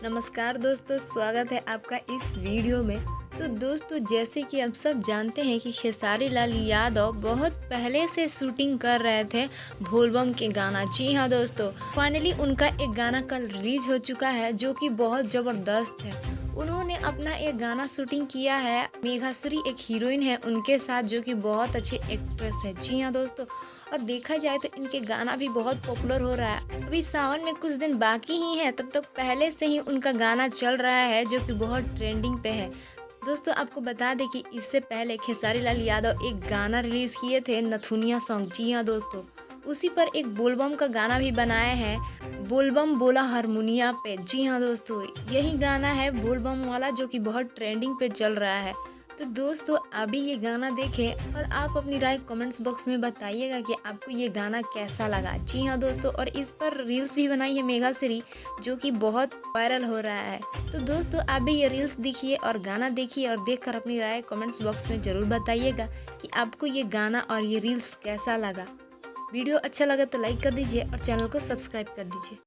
नमस्कार दोस्तों, स्वागत है आपका इस वीडियो में। तो दोस्तों, जैसे कि आप सब जानते हैं कि खेसारी लाल यादव बहुत पहले से शूटिंग कर रहे थे बोलबम के गाना। जी हाँ दोस्तों, फाइनली उनका एक गाना कल रिलीज हो चुका है जो कि बहुत ज़बरदस्त है। उन्होंने अपना एक गाना शूटिंग किया है, मेघाश्री एक हीरोइन है उनके साथ जो कि बहुत अच्छी एक्ट्रेस है। जी हाँ दोस्तों, और देखा जाए तो इनके गाना भी बहुत पॉपुलर हो रहा है। अभी सावन में कुछ दिन बाकी ही है, तब तक पहले से ही उनका गाना चल रहा है जो कि बहुत ट्रेंडिंग पे है। दोस्तों, आपको बता दें कि इससे पहले खेसारी लाल यादव एक गाना रिलीज किए थे, नथुनिया सॉन्ग। जी हाँ दोस्तों, उसी पर एक बोलबम का गाना भी बनाया है, बोलबम बोला हारमोनिया पे। जी हाँ दोस्तों, यही गाना है बोलबम वाला जो कि बहुत ट्रेंडिंग पे चल रहा है। तो दोस्तों, अभी ये गाना देखें और आप अपनी राय कमेंट्स बॉक्स में बताइएगा कि आपको ये गाना कैसा लगा। जी हाँ दोस्तों, और इस पर रील्स भी बनाई है मेघाश्री जो कि बहुत वायरल हो रहा है। तो दोस्तों, आप भी ये रील्स देखिए और गाना देखिए और देखकर अपनी राय कमेंट्स बॉक्स में ज़रूर बताइएगा कि आपको ये गाना और ये रील्स कैसा लगा। वीडियो अच्छा लगा तो लाइक कर दीजिए और चैनल को सब्सक्राइब कर दीजिए।